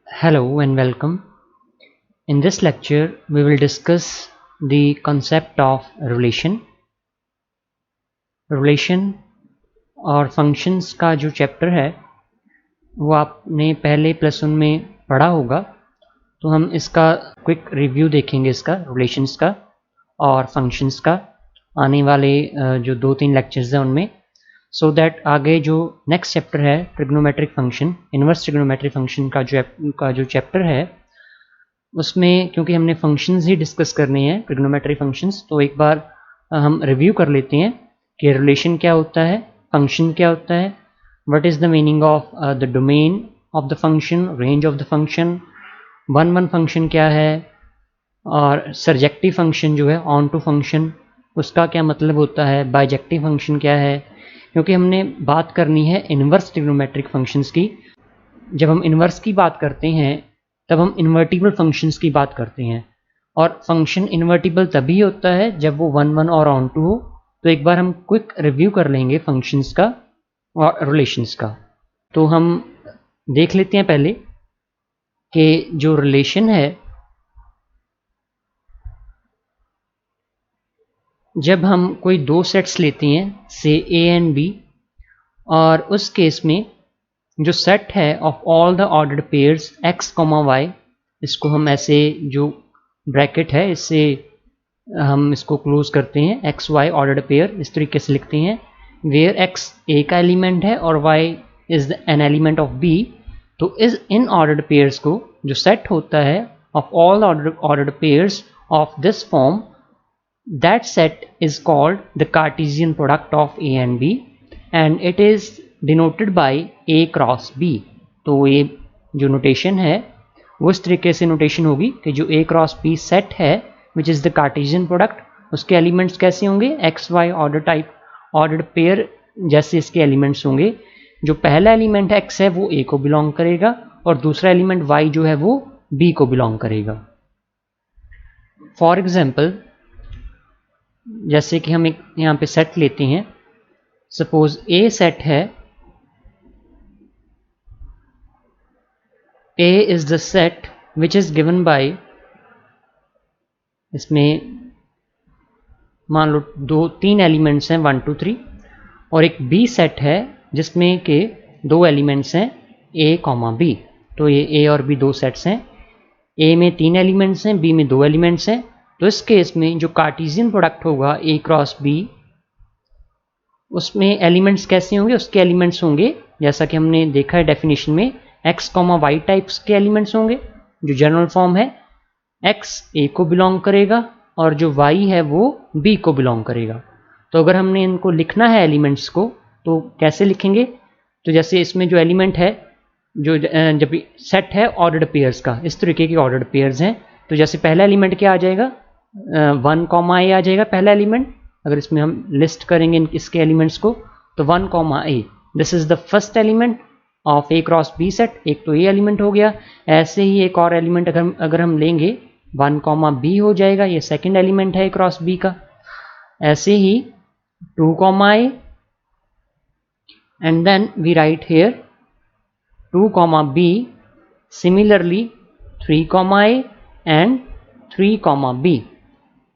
Hello and welcome. In this lecture, we will discuss the concept of relation. Relation और functions का जो chapter है वो आपने पहले +1 में पढ़ा होगा, तो हम इसका क्विक रिव्यू देखेंगे इसका relations का और functions का आने वाले जो 2-3 लेक्चर्स हैं उनमें, सो दैट आगे जो नेक्स्ट चैप्टर है trigonometric function, inverse trigonometric function का जो चैप्टर है उसमें क्योंकि हमने फंक्शंस ही डिस्कस करने हैं ट्रिग्नोमेट्रिक फंक्शंस, तो एक बार हम रिव्यू कर लेते हैं कि रिलेशन क्या होता है, फंक्शन क्या होता है, what is the meaning of the domain of the function, range of the function, one function क्या है, और सरजेक्टिव फंक्शन जो है ऑन टू फंक्शन उसका क्या मतलब होता है, बाइजेक्टिव फंक्शन क्या है, क्योंकि हमने बात करनी है इन्वर्स ट्रिग्नोमेट्रिक फंक्शंस की। जब हम इन्वर्स की बात करते हैं तब हम इन्वर्टिबल फंक्शंस की बात करते हैं, और फंक्शन इन्वर्टिबल तभी होता है जब वो 1 और ऑन टू हो। तो एक बार हम क्विक रिव्यू कर लेंगे फंक्शंस का और रिलेशंस का। तो हम देख लेते हैं पहले कि जो रिलेशन है, जब हम कोई दो सेट्स लेते हैं से ए एंड बी, और उस केस में जो सेट है of all the ordered pairs x comma y, इसको हम ऐसे जो ब्रैकेट है इससे हम इसको क्लोज करते हैं, एक्स वाई ऑर्डर्ड पेयर इस तरीके से लिखते हैं, वेयर एक्स ए का एलिमेंट है और y is an element of B. तो इस इन ऑर्डर्ड पेयर्स को जो सेट होता है of all ordered pairs of this form, that set is called the Cartesian product of A and B and it is denoted by A cross B। तो ये जो notation है वो इस तरीके से नोटेशन होगी कि जो A क्रॉस B सेट है which is the Cartesian product, उसके एलिमेंट्स कैसे होंगे, एक्स वाई ऑर्डर्ड पेयर जैसे इसके एलिमेंट्स होंगे। जो पहला एलिमेंट एक्स है वो A को बिलोंग करेगा और दूसरा एलिमेंट वाई जो है वो B को बिलोंग करेगा। फॉर एग्जाम्पल, जैसे कि हम एक यहाँ पे सेट लेते हैं, सपोज ए सेट है, A is the set which is given by, इसमें मान लो 3 एलिमेंट्स हैं 1 2 3, और एक बी सेट है जिसमें के 2 एलिमेंट्स हैं ए कॉमा बी। तो ये ए और बी 2 सेट्स हैं, ए में 3 एलिमेंट्स हैं, बी में 2 एलिमेंट्स हैं। तो इस केस में जो कार्टेशियन प्रोडक्ट होगा ए क्रॉस बी, उसमें एलिमेंट्स कैसे होंगे, उसके एलिमेंट्स होंगे जैसा कि हमने देखा है डेफिनेशन में, एक्स कॉमा वाई टाइप्स के एलिमेंट्स होंगे। जो जनरल फॉर्म है, एक्स ए को बिलोंग करेगा और जो वाई है वो बी को बिलोंग करेगा। तो अगर हमने इनको लिखना है एलिमेंट्स को तो कैसे लिखेंगे, तो जैसे इसमें जो एलिमेंट है, जो जब सेट है ऑर्डर्ड पेयर्स का, इस तरीके के ऑर्डर्ड पेयर्स हैं, तो जैसे पहला एलिमेंट क्या आ जाएगा, 1 कॉमा ए आ जाएगा पहला एलिमेंट। अगर इसमें हम लिस्ट करेंगे इसके एलिमेंट्स को तो 1 comma A, this is the first element of A cross B set, एक तो ये एलिमेंट हो गया। ऐसे ही एक और एलिमेंट अगर हम लेंगे 1 कॉमा बी हो जाएगा, ये सेकंड एलिमेंट है ए क्रॉस बी का। ऐसे ही 2 comma A and then we write here 2 comma B, similarly 3 comma A and 3 comma B.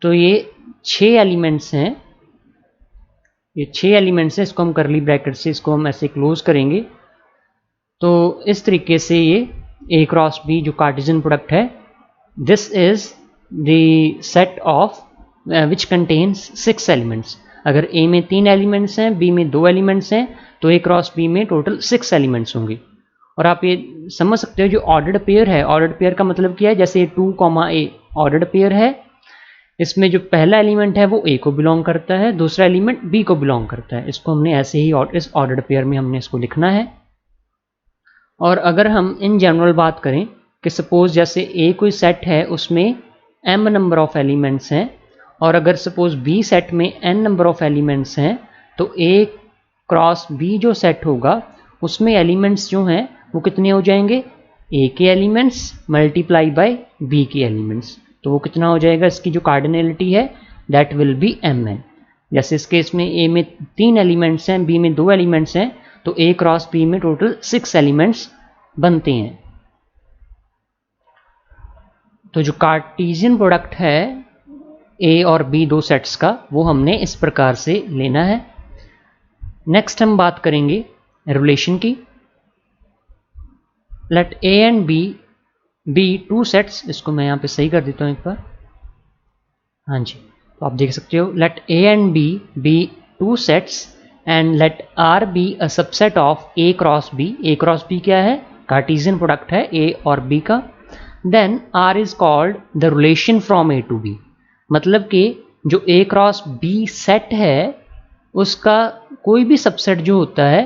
तो ये 6 एलिमेंट्स हैं, ये 6 एलिमेंट्स हैं, इसको हम करली ब्रैकेट से इसको हम ऐसे क्लोज करेंगे। तो इस तरीके से ये ए क्रॉस बी जो कार्टेशियन प्रोडक्ट है, this is the set of which contains 6 elements. अगर ए में 3 एलिमेंट्स हैं, बी में 2 एलिमेंट्स हैं, तो ए क्रॉस बी में टोटल 6 एलिमेंट्स होंगे। और आप ये समझ सकते हो जो ऑर्डर्ड पेयर है, ऑर्डर्ड पेयर का मतलब क्या है, जैसे 2 कॉमा ए ऑर्डर्ड पेयर है, इसमें जो पहला एलिमेंट है वो ए को बिलोंग करता है, दूसरा एलिमेंट बी को बिलोंग करता है। इसको हमने ऐसे ही इस ऑर्डर्ड पेयर में हमने इसको लिखना है। और अगर हम इन जनरल बात करें कि सपोज जैसे ए कोई सेट है उसमें m नंबर ऑफ एलिमेंट्स हैं, और अगर सपोज बी सेट में n नंबर ऑफ एलिमेंट्स हैं, तो ए क्रॉस बी जो सेट होगा उसमें एलिमेंट्स जो हैं वो कितने हो जाएंगे, ए के एलिमेंट्स मल्टीप्लाई बाय बी के एलिमेंट्स। तो वो कितना हो जाएगा, इसकी जो कार्डिनलिटी है दैट विल बी mn। जैसे इस केस में ए में 3 एलिमेंट्स हैं, बी में 2 एलिमेंट्स हैं, तो ए क्रॉस बी में टोटल 6 एलिमेंट्स बनते हैं। तो जो कार्टेशियन प्रोडक्ट है ए और बी दो सेट्स का, वो हमने इस प्रकार से लेना है। नेक्स्ट हम बात करेंगे रिलेशन की। Let A and B be two sets, इसको मैं यहाँ पे सही कर देता हूँ एक बार। हाँ जी, तो आप देख सकते हो let A and B be two sets and let R be a subset of A cross B. A cross B क्या है? कार्टेशियन प्रोडक्ट है ए और बी का। Then R is called the relation from A to B. मतलब कि जो ए cross B set है उसका कोई भी सबसेट जो होता है,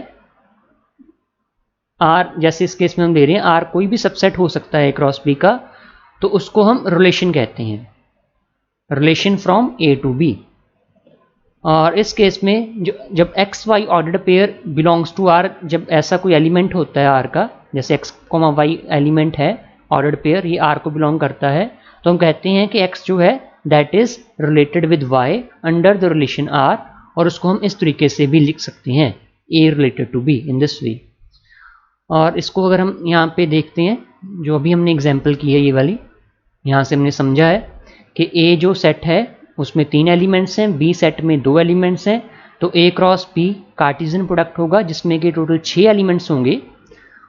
आर जैसे इस केस में हम दे रहे हैं आर कोई भी सबसेट हो सकता है ए क्रॉस बी का, तो उसको हम रिलेशन कहते हैं, relation from A to B. और इस केस में जब x y ordered pair belongs to R, जब ऐसा कोई एलिमेंट होता है आर का, जैसे एक्स कोमा वाई एलिमेंट है ऑर्डर्ड पेयर, ये आर को बिलोंग करता है, तो हम कहते हैं कि एक्स जो है that is related with y under the relation R, और उसको हम इस तरीके से भी लिख सकते हैं A related to B in this way. और इसको अगर हम यहाँ पे देखते हैं, जो अभी हमने एग्जाम्पल की है ये वाली, यहाँ से हमने समझा है कि ए जो सेट है उसमें 3 एलिमेंट्स हैं, बी सेट में 2 एलिमेंट्स हैं, तो ए क्रॉस बी कार्टेशियन प्रोडक्ट होगा जिसमें कि टोटल 6 एलिमेंट्स होंगे।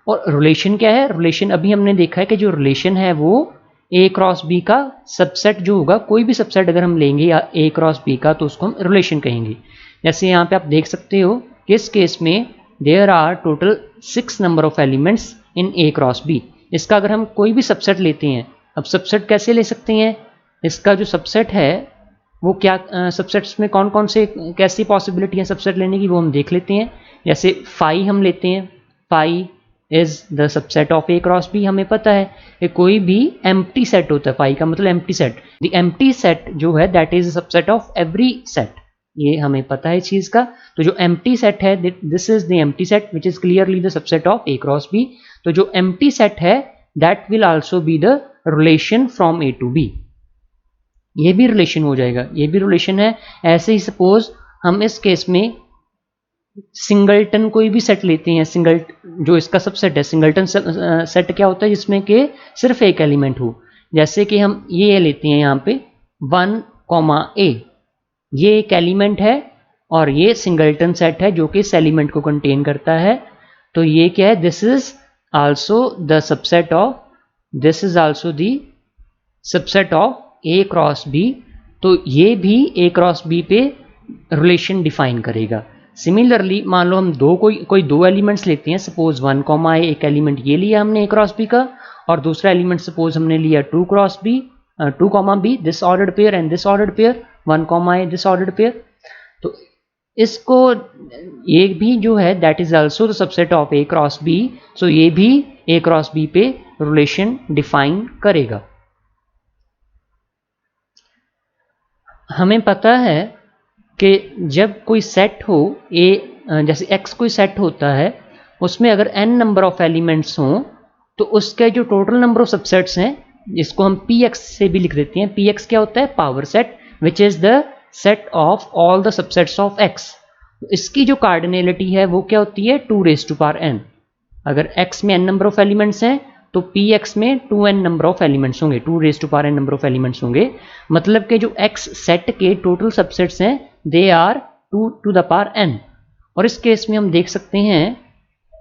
और रिलेशन क्या है? रिलेशन अभी हमने देखा है कि जो रिलेशन है वो ए क्रॉस बी का सबसेट जो होगा, कोई भी सबसेट अगर हम लेंगे या ए क्रॉस बी का, तो उसको हम रिलेशन कहेंगे। जैसे यहाँ पे आप देख सकते हो कि इस केस में there are total 6 number of elements in A cross B. इसका अगर हम कोई भी सबसेट लेते हैं, अब सबसेट कैसे ले सकते हैं? इसका जो सबसेट है वो क्या, सबसेट्स में कौन कौन से कैसी पॉसिबिलिटी है सबसेट लेने की, वो हम देख लेते हैं। जैसे फाई हम लेते हैं, phi is the subset of A cross B. हमें पता है कि कोई भी एम्प्टी सेट होता है, फाई का मतलब empty set, the empty set जो है that is the subset of every set, ये हमें पता है इस चीज का। तो जो एम्प्टी सेट है this is the empty set which is clearly the subset of A cross B. तो जो एम्प्टी सेट है that will also be the relation from A to B, ये भी रिलेशन हो जाएगा, ये भी रिलेशन है। ऐसे ही सपोज हम इस केस में सिंगलटन कोई भी सेट लेते हैं, सिंगल जो इसका सबसेट है, सिंगलटन सेट क्या होता है? जिसमें कि सिर्फ एक एलिमेंट हो। जैसे कि हम ये लेते हैं यहाँ पे 1, A, ये एक एलिमेंट है और ये सिंगलटन सेट है जो कि इस एलिमेंट को कंटेन करता है। तो ये क्या है? This is also the subset of, this is also the subset of A cross B. तो ये भी ए क्रॉस बी पे रिलेशन डिफाइन करेगा। सिमिलरली मान लो हम कोई दो एलिमेंट्स लेते हैं, सपोज 1, A, एक एलिमेंट ये लिया हमने ए क्रॉस बी का, और दूसरा एलिमेंट सपोज हमने लिया 2, B, this ordered pair and this ordered pair, 1, A, this ordered pair. तो इसको ये भी जो है that is also the subset of A cross B, so ये भी ए क्रॉस बी पे रिलेशन डिफाइन करेगा। हमें पता है कि जब कोई सेट हो ए, जैसे एक्स कोई सेट होता है, उसमें अगर n नंबर ऑफ एलिमेंट्स हों तो उसके जो टोटल नंबर ऑफ सबसेट्स हैं, जिसको हम px से भी लिख देते हैं, px क्या होता है? Power set which is the set of all the subsets of x। इसकी जो कार्डिनलिटी है वो क्या होती है? 2n। अगर x में n नंबर ऑफ एलिमेंट्स हैं तो px में 2n नंबर ऑफ एलिमेंट्स होंगे, 2n नंबर ऑफ एलिमेंट्स होंगे। मतलब कि जो x सेट के टोटल सबसेट्स हैं दे आर 2n। और इस केस में हम देख सकते हैं,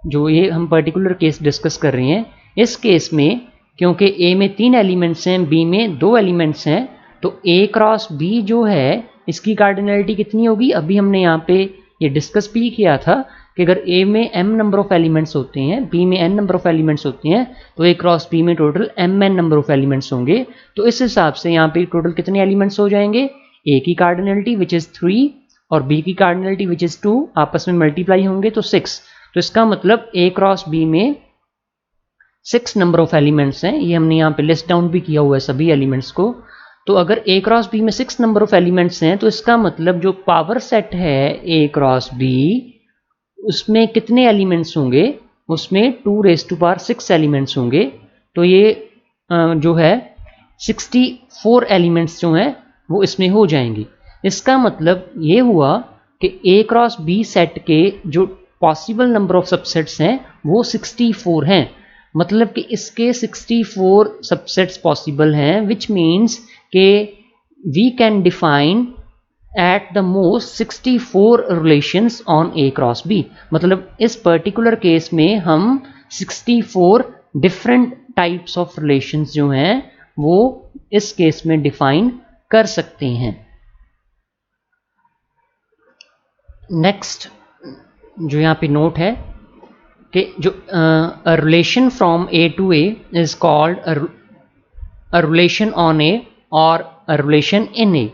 जो ये हम पर्टिकुलर केस डिस्कस कर रहे हैं, इस केस में क्योंकि a में 3 एलिमेंट्स हैं, b में 2 एलिमेंट्स हैं, तो a क्रॉस b जो है इसकी कार्डिनलिटी कितनी होगी? अभी हमने यहाँ पे ये डिस्कस भी किया था कि अगर a में m नंबर ऑफ एलिमेंट्स होते हैं, b में n नंबर ऑफ एलिमेंट्स होते हैं, तो a क्रॉस b में total mn number of elements होंगे। तो इस हिसाब से यहाँ पे टोटल कितने एलिमेंट्स हो जाएंगे? a की कार्डिनलिटी विच इज 3 और b की कार्डिनलिटी विच इज 2 आपस में मल्टीप्लाई होंगे तो 6। तो इसका मतलब a क्रॉस b में 6 नंबर ऑफ एलिमेंट्स हैं। ये हमने यहाँ पे लिस्ट डाउन भी किया हुआ है सभी एलिमेंट्स को। तो अगर a क्रॉस b में 6 नंबर ऑफ एलिमेंट्स हैं तो इसका मतलब जो पावर सेट है a क्रॉस b, उसमें कितने एलिमेंट्स होंगे? उसमें 2⁶ एलिमेंट्स होंगे। तो ये जो है 64 एलिमेंट्स जो हैं वो इसमें हो जाएंगे। इसका मतलब ये हुआ कि a क्रॉस b सेट के जो पॉसिबल नंबर ऑफ सबसेट्स हैं वो 64 हैं। मतलब कि इसके 64 सबसेट्स पॉसिबल हैं, विच मीन्स के we can define at the most 64 relations on A cross B. मतलब इस पर्टिकुलर केस में हम 64 डिफरेंट टाइप्स ऑफ रिलेशंस जो हैं वो इस केस में डिफाइन कर सकते हैं। नेक्स्ट जो यहाँ पे नोट है कि जो a relation from A to A is called a relation on A और अ रिलेशन इन ए।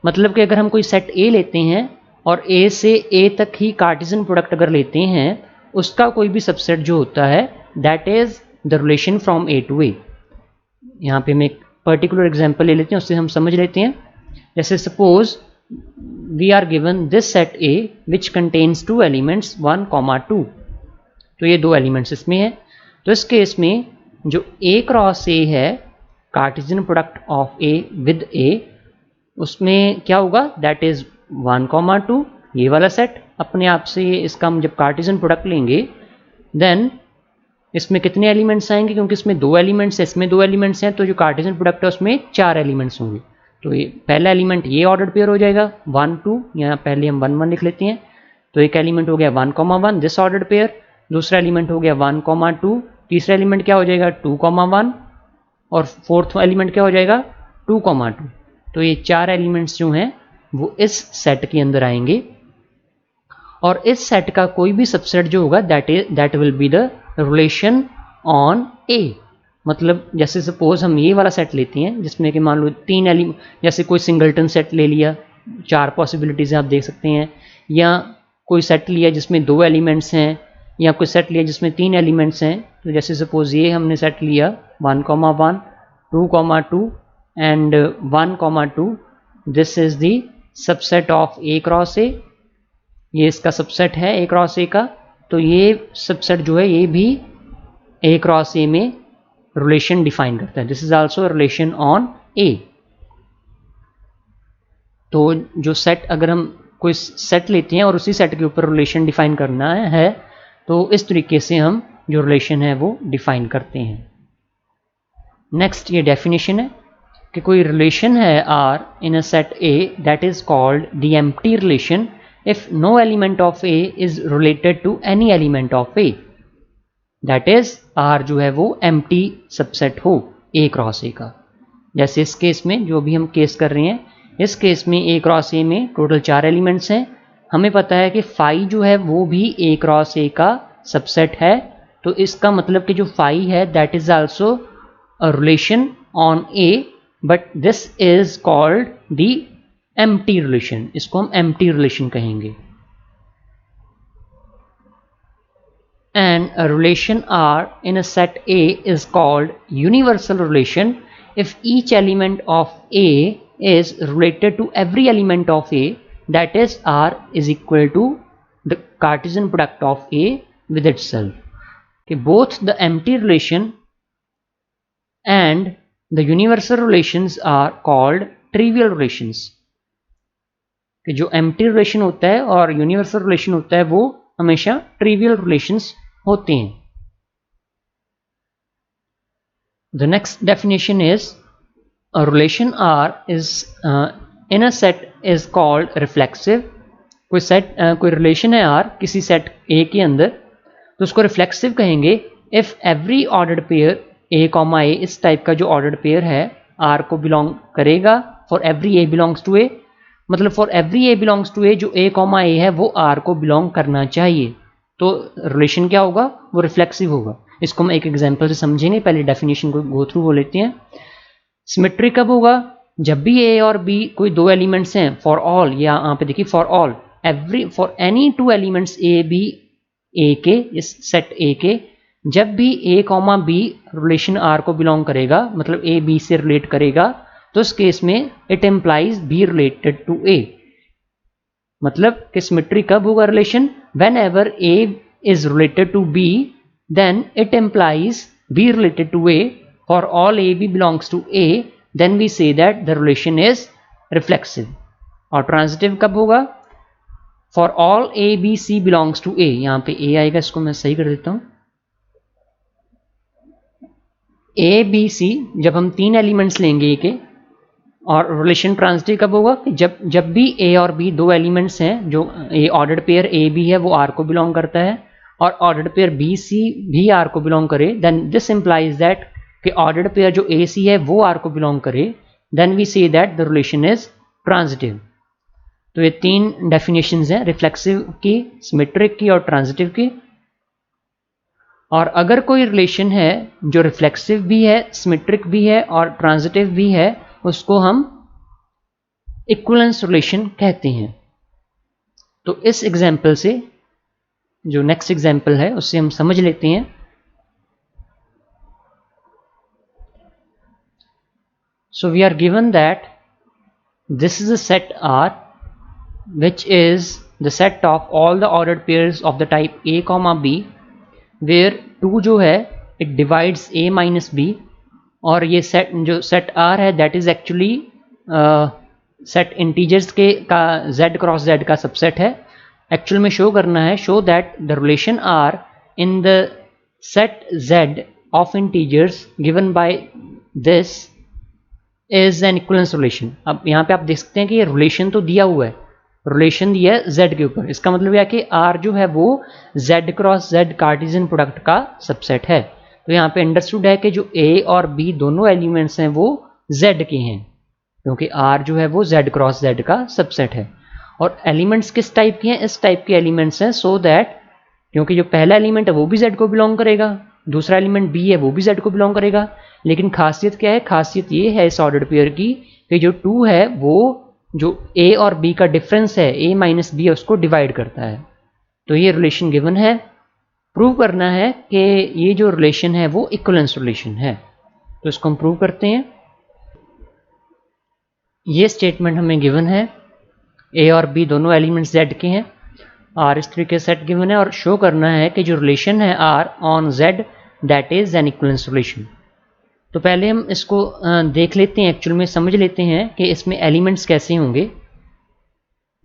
मतलब कि अगर हम कोई सेट ए लेते हैं और ए से ए तक ही कार्टेशियन प्रोडक्ट अगर लेते हैं, उसका कोई भी सबसेट जो होता है that is the relation from A to A. यहाँ पे मैं एक पर्टिकुलर एग्जांपल ले लेते हैं, उससे हम समझ लेते हैं। जैसे suppose we are given this set A which contains two elements 1, 2। तो ये दो एलिमेंट्स इसमें है। तो इस केस में जो ए क्रॉस ए है, Cartesian product of A with A, उसमें क्या होगा दैट इज 1, 2। ये वाला सेट अपने आप से इसका हम जब कार्टेशियन प्रोडक्ट लेंगे देन इसमें कितने एलिमेंट्स आएंगे, क्योंकि इसमें दो एलिमेंट्स है, इसमें दो एलिमेंट्स हैं, तो जो कार्टेशियन प्रोडक्ट है उसमें 4 एलिमेंट्स होंगे। तो ये पहला एलिमेंट ये ऑर्डर पेयर हो जाएगा 1, 2, यहाँ पहले हम 1, 1 लिख लेते हैं। तो एक एलिमेंट हो गया 1, 1 दिस ऑर्डर पेयर, दूसरा एलिमेंट हो गया 1, 2, तीसरा एलिमेंट क्या हो जाएगा 2, 1 और फोर्थ एलिमेंट क्या हो जाएगा 2, 2। तो ये 4 एलिमेंट्स जो हैं वो इस सेट के अंदर आएंगे और इस सेट का कोई भी सबसेट जो होगा that will be the relation on A. मतलब जैसे सपोज हम ये वाला सेट लेते हैं जिसमें कि मान लो 3 एलिमेंट, जैसे कोई सिंगलटन सेट ले लिया, 4 पॉसिबिलिटीज आप देख सकते हैं, या कोई सेट लिया जिसमें 2 एलिमेंट्स हैं, या कोई सेट लिया जिसमें 3 एलिमेंट्स हैं। तो जैसे सपोज ये हमने सेट लिया 1, 1, 2, 2 and 1, 2। This is the subset of A cross ए। ये इसका सबसेट है ए क्रॉस ए का। तो ये सबसेट जो है ये भी ए क्रॉस ए में रिलेशन डिफाइन करता है। This is also relation on A. तो जो सेट, अगर हम कोई सेट लेते हैं और उसी सेट के ऊपर रिलेशन डिफाइन करना है तो इस तरीके से हम जो रिलेशन है वो डिफाइन करते हैं। नेक्स्ट ये डेफिनेशन है कि कोई रिलेशन है R in a set A that is called the empty relation if no element of A is related to any element of A. That is R जो है वो एम्प्टी सबसेट हो ए cross ए का। जैसे इस केस में जो भी हम केस कर रहे हैं, इस केस में ए क्रॉस ए में टोटल 4 एलिमेंट्स हैं। हमें पता है कि फाई जो है वो भी ए क्रॉस ए का सबसेट है। तो इसका मतलब कि जो फाई है that is also a relation on A, but this is called the empty relation. इसको हम एम्प्टी रिलेशन कहेंगे। And a relation R in a set A is called universal relation if each element of A is related to every element of A, that is R is equal to the Cartesian product of A with itself. Okay, both the empty relation and the universal relations are called trivial relations. कि जो empty relation होता है और universal relation होता है वो हमेशा trivial relations होते हैं। The next definition is a relation R is in a set is called reflexive. कोई रिलेशन है R किसी सेट A के अंदर तो उसको रिफ्लेक्सिव कहेंगे if every ordered pair A, A इस टाइप का जो ऑर्डर्ड पेयर है R को बिलोंग करेगा for every A belongs to A। मतलब for every A belongs to A जो A, A है वो R को बिलोंग करना चाहिए। तो रिलेशन क्या होगा, वो रिफ्लेक्सिव होगा। इसको हम एक एग्जांपल से समझेंगे, पहले डेफिनेशन को गो थ्रू हो लेते हैं। सिमेट्री कब होगा, जब भी ए और बी कोई 2 एलिमेंट्स हैं फॉर ऑल, या यहाँ पे देखिए for all for any 2 elements A B A के, इस सेट ए के, जब भी A comma B relation R को बिलोंग करेगा, मतलब ए बी से रिलेट करेगा, तो इस केस में it implies B related to A. मतलब कि सिमेट्री कब होगा relation, whenever A is related to B then it implies B related to A. For all A B belongs to A, then we say that the relation is reflexive. और transitive कब होगा, for all A B C belongs to A, यहाँ पे A आएगा, इसको मैं सही कर देता हूँ। ए बी सी जब हम 3 एलिमेंट्स लेंगे ए के, और रिलेशन ट्रांजिटिव कब होगा कि जब भी ए और बी 2 एलिमेंट्स हैं, जो ए ऑर्डर्ड पेयर ए बी है वो आर को बिलोंग करता है और ऑर्डर्ड पेयर बी सी भी आर को बिलोंग करे, देन दिस इंप्लाइज दैट कि ऑर्डर्ड पेयर जो ए सी है वो आर को बिलोंग करे, then we say that the relation is transitive. तो ये 3 डेफिनेशंस हैं, रिफ्लेक्सिव की, सिमेट्रिक की और ट्रांजिटिव की। और अगर कोई रिलेशन है जो रिफ्लेक्सिव भी है, सिमेट्रिक भी है और ट्रांजिटिव भी है, उसको हम इक्विवेलेंस रिलेशन कहते हैं। तो इस एग्जाम्पल से, जो नेक्स्ट एग्जाम्पल है उससे हम समझ लेते हैं। So we are given that this is a set R which is the set of all the ordered pairs of the type A, B, where 2 जो है it divides A minus B, और ये सेट जो set R है that is actually set integers के का Z cross Z का subset है। एक्चुअल में शो करना है, show that the relation R in the set Z of integers given by this is an equivalence relation. अब यहाँ पे आप देख सकते हैं कि ये रिलेशन तो दिया हुआ है, रिलेशन दिया है Z के ऊपर, इसका मतलब यह है कि R जो है वो Z cross Z Cartesian product का सबसेट है। तो यहाँ पे अंडरस्टूड है कि जो A और B दोनों एलिमेंट्स हैं वो Z के हैं, क्योंकि R जो है वो Z क्रॉस Z का सबसेट है। और एलिमेंट्स किस टाइप के हैं, इस टाइप के एलिमेंट्स हैं, सो दैट क्योंकि जो पहला एलिमेंट है वो भी Z को बिलोंग करेगा, दूसरा एलिमेंट B है वो भी Z को बिलोंग करेगा। लेकिन खासियत क्या है, खासियत ये है इस ऑर्डर्ड पेयर की कि जो 2 है वो जो A और B का डिफरेंस है A माइनस B है उसको डिवाइड करता है। तो ये रिलेशन गिवन है, प्रूव करना है कि ये जो रिलेशन है वो इक्विवेलेंस रिलेशन है। तो इसको हम प्रूव करते हैं। ये स्टेटमेंट हमें गिवन है, A और B दोनों एलिमेंट्स Z के हैं, R इस तरीके से सेट गिवन है, और शो करना है कि जो रिलेशन है R on Z that is an equivalence relation. तो पहले हम इसको देख लेते हैं, एक्चुअल में समझ लेते हैं कि इसमें एलिमेंट्स कैसे होंगे।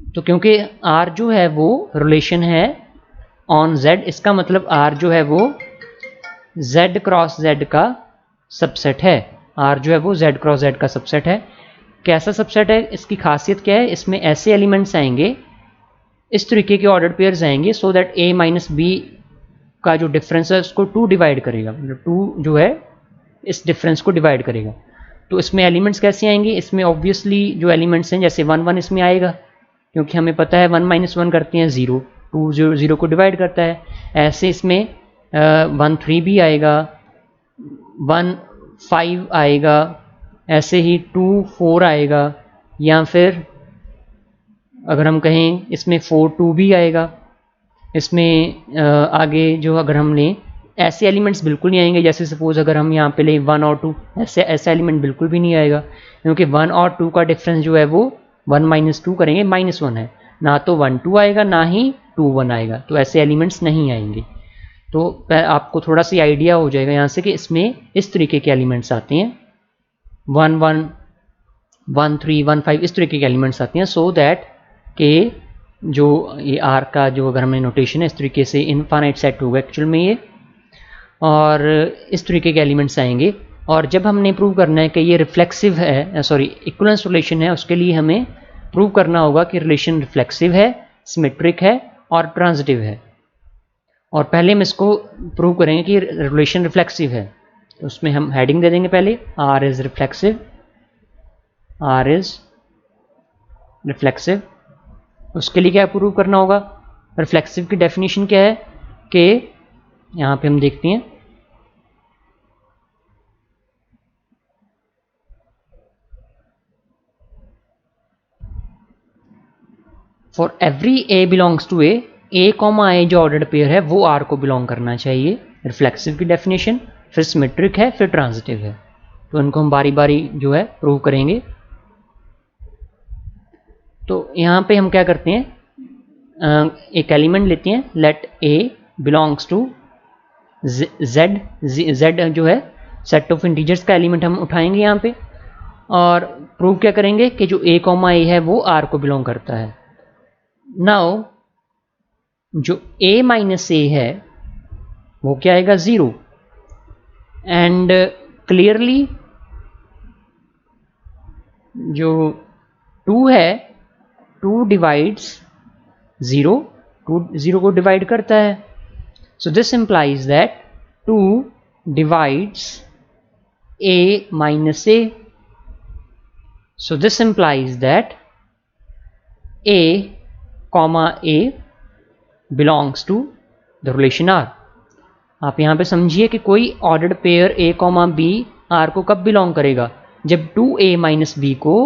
तो क्योंकि R जो है वो रिलेशन है ऑन Z, इसका मतलब R जो है वो Z क्रॉस Z का सबसेट है। R जो है वो Z क्रॉस Z का सबसेट है। कैसा सबसेट है, इसकी खासियत क्या है, इसमें ऐसे एलिमेंट्स आएंगे, इस तरीके के ऑर्डर्ड पेयर्स आएंगे, so that A minus B का जो डिफरेंस है उसको 2 डिवाइड करेगा, मतलब 2 जो है इस डिफरेंस को डिवाइड करेगा। तो इसमें एलिमेंट्स कैसे आएंगे, इसमें ऑब्वियसली जो एलिमेंट्स हैं जैसे 1 1 इसमें आएगा, क्योंकि हमें पता है 1 माइनस 1 करते हैं 0, 2 0 0 को डिवाइड करता है। ऐसे इसमें 1 3 भी आएगा, 1 5 आएगा, ऐसे ही 2 4 आएगा, या फिर अगर हम कहें इसमें 4 2 भी आएगा। इसमें आगे जो अगर हमने ऐसे एलिमेंट्स बिल्कुल नहीं आएंगे, जैसे सपोज अगर हम यहाँ पे लें 1 और 2, ऐसा एलिमेंट बिल्कुल भी नहीं आएगा, क्योंकि 1 और 2 का डिफरेंस जो है वो 1 माइनस 2 करेंगे -1 है, ना तो 1 2 आएगा ना ही 2 1 आएगा, तो ऐसे एलिमेंट्स नहीं आएंगे। तो आपको थोड़ा सा आइडिया हो जाएगा यहाँ से कि इसमें इस तरीके के एलिमेंट्स आते हैं, 1 1 1 3 1 5 इस तरीके के एलिमेंट्स आते हैं, सो दैट के जो ये R का जो अगर हमें नोटेशन है इस तरीके से इनफाइनाइट सेट होगा एक्चुअल में ये, और इस तरीके के एलिमेंट्स आएंगे। और जब हमने प्रूव करना है कि ये रिफ्लेक्सिव है, सॉरी इक्विवेलेंस रिलेशन है, उसके लिए हमें प्रूव करना होगा कि रिलेशन रिफ्लेक्सिव है, सिमेट्रिक है और ट्रांजिटिव है। और पहले हम इसको प्रूव करेंगे कि रिलेशन रिफ्लेक्सिव है, तो उसमें हम हेडिंग दे देंगे पहले, R is reflexive, R is reflexive. उसके लिए क्या प्रूव करना होगा, रिफ्लेक्सिव की डेफिनेशन क्या है कि यहाँ पे हम देखते हैं, for every A belongs to A comma A जो ऑर्डर्ड पेयर है वो R को बिलोंग करना चाहिए, रिफ्लेक्सिव की डेफिनेशन, फिर सिमेट्रिक है, फिर ट्रांजिटिव है। तो इनको हम बारी बारी जो है प्रूव करेंगे। तो यहाँ पे हम क्या करते हैं, एक एलिमेंट लेते हैं, let A belongs to Z जो है सेट ऑफ इंटीजर्स का एलिमेंट हम उठाएंगे यहाँ पे, और प्रूव क्या करेंगे कि जो A कॉमा A है वो R को बिलोंग करता है। नाउ जो A माइनस A है वो क्या आएगा, 0, एंड क्लियरली जो 2 है 2 डिवाइड्स 0, 2 0 को डिवाइड करता है. So this implies that 2 divides a minus a. So this implies that a comma a belongs to the relation R. आप यहाँ पे समझिए कि कोई ordered pair a comma b R को कब बिलोंग करेगा, जब 2a माइनस b को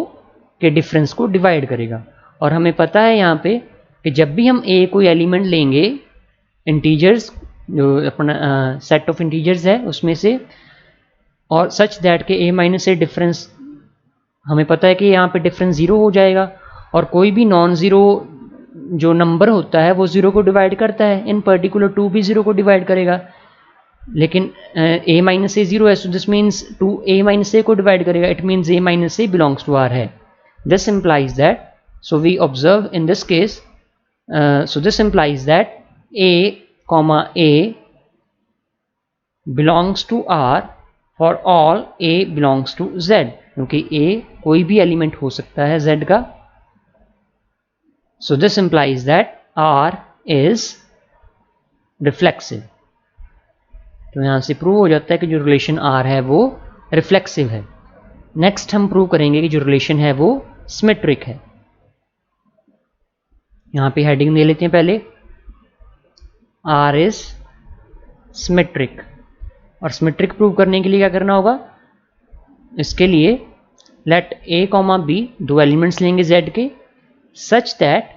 के डिफरेंस को डिवाइड करेगा. और हमें पता है यहाँ पे कि जब भी हम a कोई एलिमेंट लेंगे इंटीजर्स, जो अपना सेट ऑफ इंटीजर्स है उसमें से, और सच दैट के a माइनस ए डिफरेंस, हमें पता है कि यहाँ पे डिफरेंस 0 हो जाएगा. और कोई भी नॉन ज़ीरो जो नंबर होता है वो 0 को डिवाइड करता है. इन पर्टिकुलर 2 भी 0 को डिवाइड करेगा, लेकिन a माइनस ए 0 है, so this means 2 a minus A को डिवाइड करेगा. It means a minus A belongs to R है. This implies that, so we observe in this case, so this implies that a comma a belongs to R for all a belongs to z, क्योंकि a कोई भी element हो सकता है z का. सो this implies that R is reflexive. तो यहां से प्रूव हो जाता है कि जो रिलेशन R है वो रिफ्लेक्सिव है. नेक्स्ट हम प्रूव करेंगे कि जो रिलेशन है वो सिमेट्रिक है. यहां पे हेडिंग दे लेते हैं पहले, R इज सिमेट्रिक. और सिमेट्रिक प्रूव करने के लिए क्या करना होगा, इसके लिए लेट a कॉमा b, दो एलिमेंट्स लेंगे z के, such that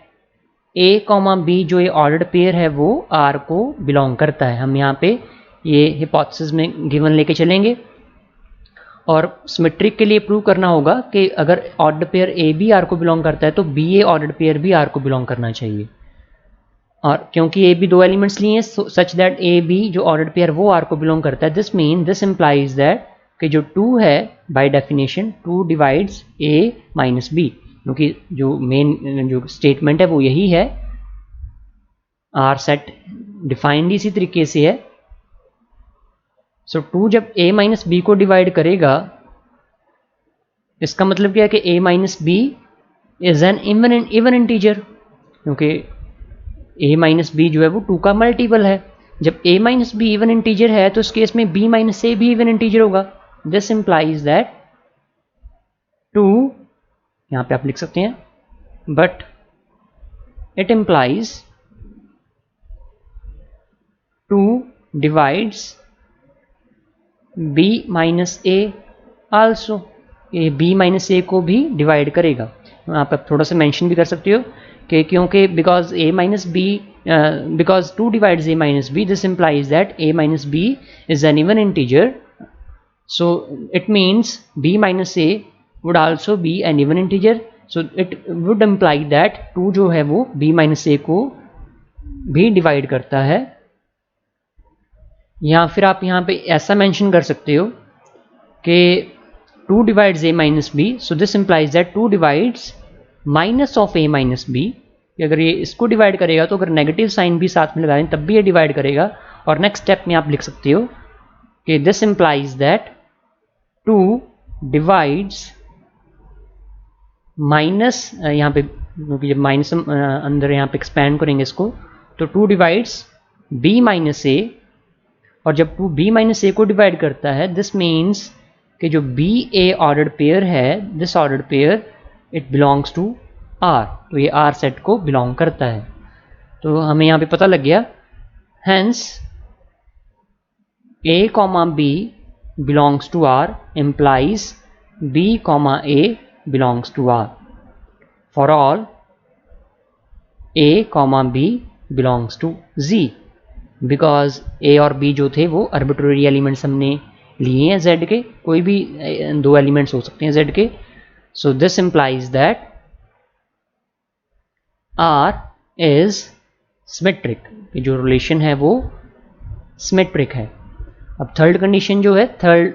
a comma b जो ये ऑर्डर्ड पेयर है वो R को बिलोंग करता है. हम यहाँ पे ये हिपोथेसिस में गिवन लेके चलेंगे. और सिमेट्रिक के लिए प्रूव करना होगा कि अगर ऑर्डर्ड पेयर a भी R को बिलोंग करता है तो b ए ऑर्डर्ड पेयर भी R को बिलोंग करना चाहिए. और क्योंकि ए बी दो एलिमेंट्स लिए हैं, सच दैट ए बी जो ऑर्डर्ड पेयर वो आर को बिलोंग करता है, दिस इम्प्लाइज दैट कि जो 2 है by definition 2 divides A minus B, क्योंकि जो मेन जो स्टेटमेंट है वो यही है. आर सेट डिफाइंड इसी तरीके से है. सो 2 जब a माइनस बी को डिवाइड करेगा, इसका मतलब क्या है कि a minus B is an even integer, क्योंकि a माइनस बी जो है वो 2 का मल्टीपल है. जब a minus B even integer है तो इस केस में b माइनस ए भी इवन इंटीजर होगा. दिस इम्प्लाइज दैट 2, यहाँ पे आप लिख सकते हैं, but it implies 2 divides b minus A also. ये b माइनस ए को भी डिवाइड करेगा. आप थोड़ा सा मेंशन भी कर सकते हो कि क्योंकि because a minus B, because 2 divides a minus B, this implies that a minus B is an even integer. So it means b minus a would also be an even integer. So it would imply that 2 जो है वो b minus a को भी divide करता है. या फिर आप यहाँ पे ऐसा मेंशन कर सकते हो कि 2 divides a minus B, so this implies that 2 divides minus of a minus B. अगर ये इसको डिवाइड करेगा तो अगर नेगेटिव साइन भी साथ में लगाएं तब भी ये डिवाइड करेगा. और नेक्स्ट स्टेप में आप लिख सकते हो कि this implies that 2 divides minus, यहाँ पे क्योंकि जब माइनस अंदर यहाँ पे एक्सपैंड करेंगे इसको, तो 2 डिवाइड्स b माइनस ए. और जब 2 b माइनस ए को डिवाइड करता है, दिस मीन्स कि जो b a ऑर्डर्ड पेयर है, this ordered pair it belongs to R. तो ये R सेट को बिलोंग करता है. तो हमें यहाँ पे पता लग गया, hence a comma b belongs to R implies b comma a belongs to R for all a comma b belongs to Z. Because a और b जो थे वो आर्बिट्रेरी एलिमेंट्स हमने लिए हैं z के, कोई भी 2 एलिमेंट्स हो सकते हैं z के. सो this implies that R is symmetric. जो रिलेशन है वो सिमेट्रिक है. अब थर्ड कंडीशन जो है, थर्ड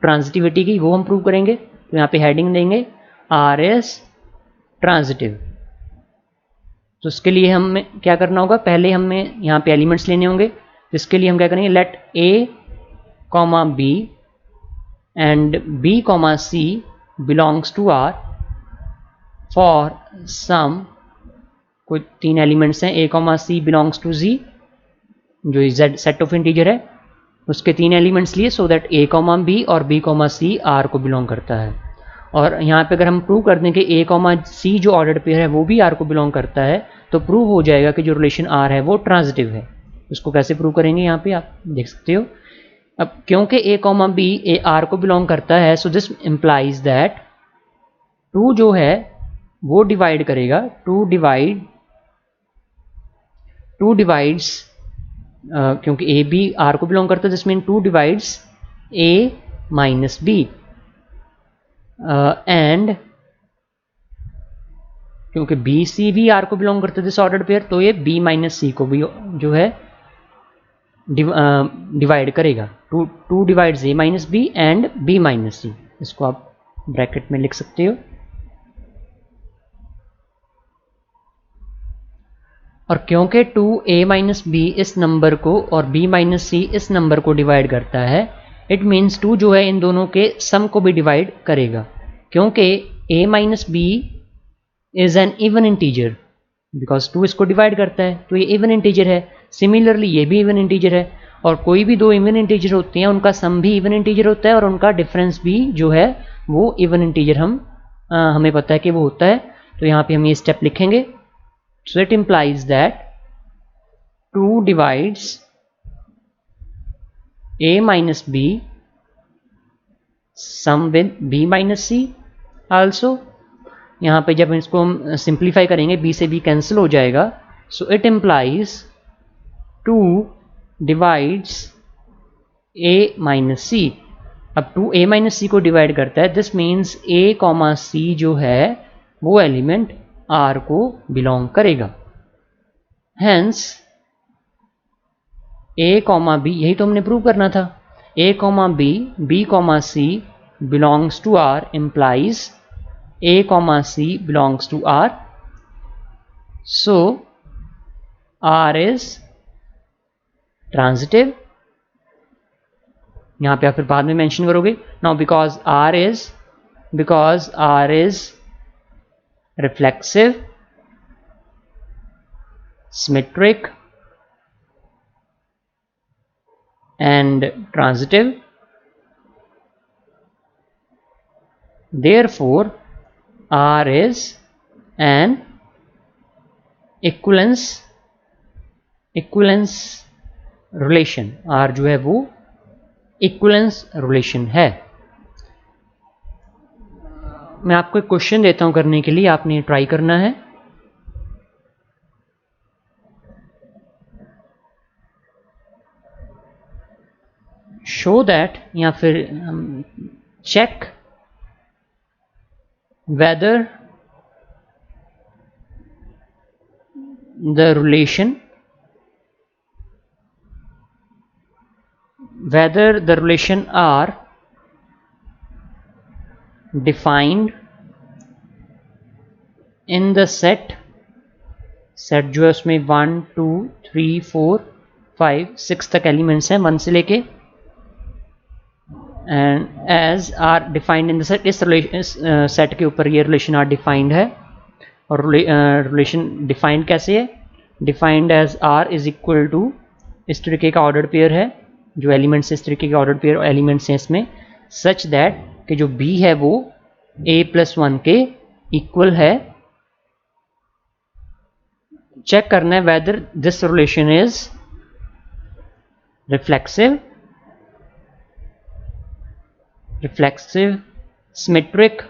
ट्रांजिटिविटी की, वो हम प्रूव करेंगे. तो यहाँ पे हेडिंग देंगे R इज ट्रांजिटिव. तो इसके लिए हमें क्या करना होगा, पहले हमें यहाँ पे एलिमेंट्स लेने होंगे. इसके लिए हम क्या करेंगे, let a comma b and B comma C belongs to R for some, कोई 3 एलिमेंट्स हैं, A comma C belongs to Z, जो जेड सेट ऑफ इंटीजर है, उसके 3 एलिमेंट्स लिए, so that A comma B और बी कॉमा सी आर को बिलोंग करता है। और यहाँ पे अगर हम प्रूव कर दें कि ए कॉमा सी जो ऑर्डर्ड पेयर है वो भी आर को बिलोंग करता है, तो प्रूव हो जाएगा कि जो रिलेशन आर है वो ट्रांजिटिव है। उसको कैसे प्रूव करेंगे, यहाँ पे आप देख सकते हो। अब क्योंकि ए कॉमा बी ए आर को बिलोंग करता है, सो दिस इम्प्लाइज दैट 2 जो है वो डिवाइड करेगा, 2 डिवाइड्स, क्योंकि ए बी आर को बिलोंग करता है, जिसमें 2 divides A minus B, and क्योंकि बी सी भी आर को बिलोंग करता है दिस ऑर्डर्ड पेयर, तो ये बी माइनस सी को भी जो है डिवाइड करेगा। 2 divides A minus B and B minus C, इसको आप ब्रैकेट में लिख सकते हो। और क्योंकि 2a माइनस बी इस नंबर को और b माइनस सी इस नंबर को डिवाइड करता है, इट मीन्स 2 जो है इन दोनों के सम को भी डिवाइड करेगा, क्योंकि a minus B is an even integer, because 2 इसको डिवाइड करता है, तो ये इवन इंटीजर है। सिमिलरली ये भी इवन इंटीजर है, और कोई भी 2 इवन इंटीजर होते हैं उनका सम भी इवन इंटीजर होता है, और उनका डिफरेंस भी जो है वो इवन इंटीजर हमें पता है कि वो होता है। तो यहाँ पे हम ये स्टेप लिखेंगे। So it implies that 2 divides a minus b sum with b minus c also। यहाँ पे जब इसको हम सिंप्लीफाई करेंगे b से b कैंसिल हो जाएगा, so it implies 2 divides a minus c। अब 2 a minus c को डिवाइड करता है, this means a comma c जो है वो एलिमेंट R को बिलोंग करेगा। हेंस A कॉमा बी, यही तो हमने प्रूव करना था, A comma B B comma C belongs to R implies A comma C belongs to R, so R is transitive. यहाँ पे आप फिर बाद में मेंशन करोगे। Now because R is reflexive, symmetric and transitive, therefore R is an equivalence relation। R जो है वो equivalence relation है। मैं आपको एक क्वेश्चन देता हूं करने के लिए, आपने ट्राई करना है। शो दैट, या फिर check whether the relation R defined in the set जो है उसमें 1 2 3 4 5 6 तक एलिमेंट्स हैं, 1 से लेके, and as R defined in the set. इस सेट के ऊपर ये रिलेशन आर डिफाइंड है। और रिलेशन डिफाइंड कैसे है? Defined as R is equal to, इस तरीके का ऑर्डर्ड पेयर है, जो एलिमेंट्स इस तरीके के ऑर्डर्ड पेयर एलिमेंट्स हैं इसमें, सच दैट कि जो b है वो a+1 के इक्वल है। चेक करना है whether this relation is reflexive, symmetric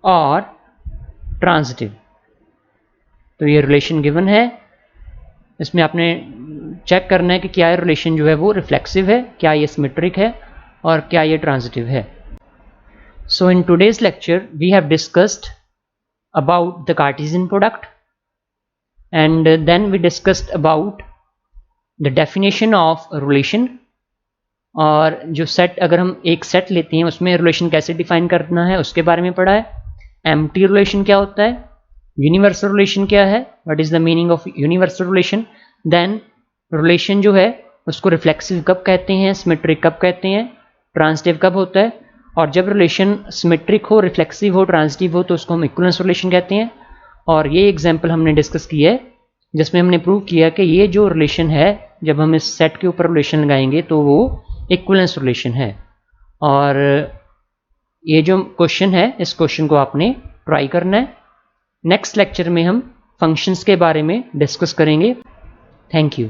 और ट्रांजिटिव। तो ये रिलेशन गिवन है, इसमें आपने चेक करना है कि क्या ये रिलेशन जो है वो रिफ्लेक्सिव है, क्या ये सिमेट्रिक है, और क्या ये ट्रांजिटिव है। So in today's lecture we have discussed about the Cartesian product, and then we discussed about the definition of relation. और जो सेट, अगर हम एक सेट लेते हैं उसमें रिलेशन कैसे डिफाइन करना है उसके बारे में पढ़ा है। एम्प्टी रिलेशन क्या होता है, यूनिवर्सल रिलेशन क्या है, what is the meaning of universal relation. Then relation जो है उसको रिफ्लेक्सिव कब कहते हैं, सिमेट्रिक कब कहते हैं, ट्रांजिटिव कब होता है, और जब रिलेशन सिमेट्रिक हो, रिफ्लेक्सिव हो, ट्रांजिटिव हो तो उसको हम इक्विवेलेंस रिलेशन कहते हैं। और ये एग्जाम्पल हमने डिस्कस किया है जिसमें हमने प्रूव किया कि ये जो रिलेशन है जब हम इस सेट के ऊपर रिलेशन लगाएंगे तो वो इक्विवेलेंस रिलेशन है। और ये जो क्वेश्चन है इस क्वेश्चन को आपने ट्राई करना है। नेक्स्ट लेक्चर में हम फंक्शंस के बारे में डिस्कस करेंगे। Thank you.